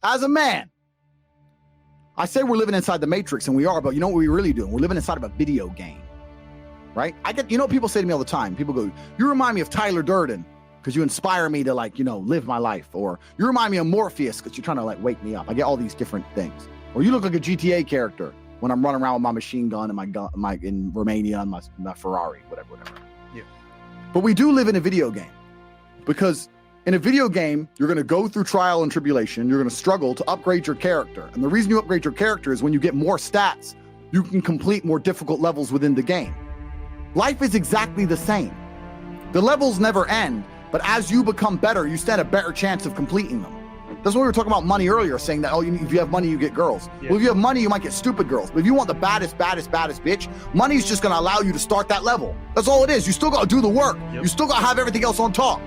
as a man, I say we're living inside the Matrix, and we are, but you know what we're really doing? We're living inside of a video game, right? People say to me all the time, people go, you remind me of Tyler Durden because you inspire me to live my life. Or you remind me of Morpheus because you're trying to wake me up. I get all these different things. Or you look like a GTA character when I'm running around with my machine gun and my in Romania and my Ferrari, whatever. Yeah. But we do live in a video game because in a video game, you're going to go through trial and tribulation. You're going to struggle to upgrade your character. And the reason you upgrade your character is when you get more stats, you can complete more difficult levels within the game. Life is exactly the same. The levels never end, but as you become better, you stand a better chance of completing them. That's what we were talking about money earlier, saying that, if you have money, you get girls. Yeah. Well, if you have money, you might get stupid girls. But if you want the baddest bitch, money's just going to allow you to start that level. That's all it is. You still got to do the work. Yep. You still got to have everything else on top.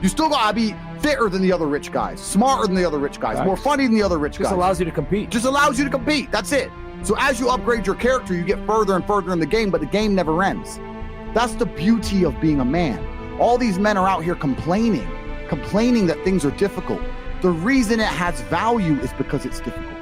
You still got to be fitter than the other rich guys, smarter than the other rich guys, more funny than the other rich guys. Just allows you to compete. Just allows you to compete. That's it. So as you upgrade your character, you get further and further in the game, but the game never ends. That's the beauty of being a man. All these men are out here complaining that things are difficult. The reason it has value is because it's difficult.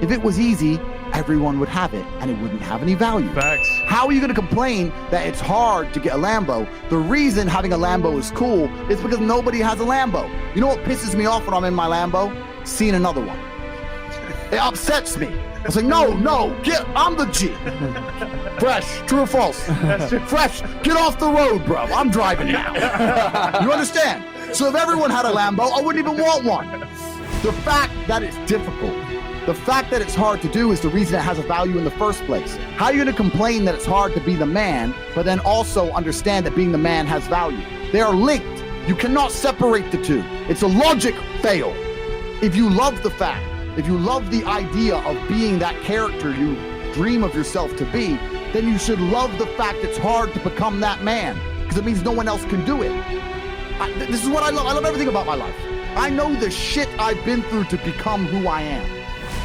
If it was easy, everyone would have it and it wouldn't have any value. Facts. How are you going to complain that it's hard to get a Lambo? The reason having a Lambo is cool is because nobody has a Lambo. You know what pisses me off when I'm in my Lambo? Seeing another one. It upsets me. It's like, no, I'm the G. Fresh, true or false? Fresh, get off the road, bro. I'm driving now. You understand? So if everyone had a Lambo, I wouldn't even want one. The fact that it's difficult, the fact that it's hard to do is the reason it has a value in the first place. How are you going to complain that it's hard to be the man, but then also understand that being the man has value? They are linked. You cannot separate the two. It's a logic fail. If you love the fact, if you love the idea of being that character you dream of yourself to be, then you should love the fact it's hard to become that man, because it means no one else can do it. This is what I love. I love everything about my life. I know the shit I've been through to become who I am.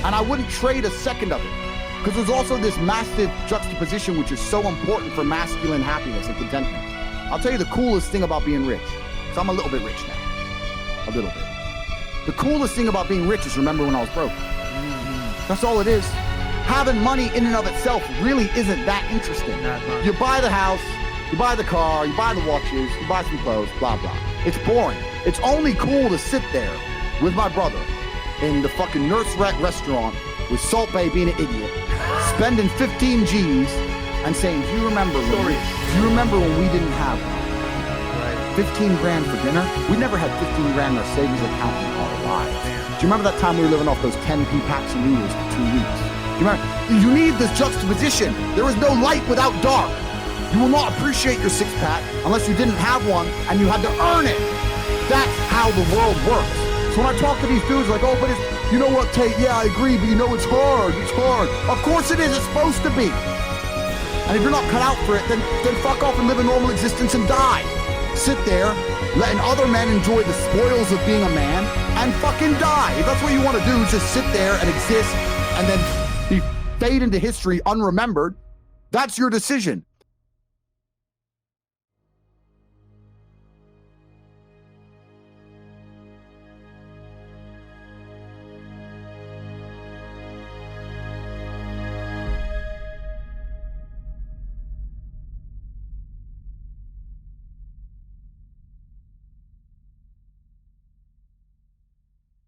And I wouldn't trade a second of it. Because there's also this massive juxtaposition which is so important for masculine happiness and contentment. I'll tell you the coolest thing about being rich. So I'm a little bit rich now. A little bit. The coolest thing about being rich is remember when I was broke. That's all it is. Having money in and of itself really isn't that interesting. You buy the house, you buy the car, you buy the watches, you buy some clothes, blah, blah. It's boring. It's only cool to sit there with my brother in the fucking Nurse Rat restaurant with Salt Bae being an idiot, spending 15 G's and saying, do you remember when we didn't have 15 grand for dinner? We never had 15 grand in our savings account in our lives. Do you remember that time we were living off those 10p packs of noodles for 2 weeks? Do you remember? You need this juxtaposition. There is no light without dark. You will not appreciate your six-pack unless you didn't have one and you had to earn it. That's how the world works. So when I talk to these dudes like, oh, but it's, you know what, Tate, yeah, I agree, but you know it's hard. Of course it is, it's supposed to be. And if you're not cut out for it, then fuck off and live a normal existence and die. Sit there, letting other men enjoy the spoils of being a man and fucking die. If that's what you want to do, just sit there and exist and then fade into history unremembered. That's your decision.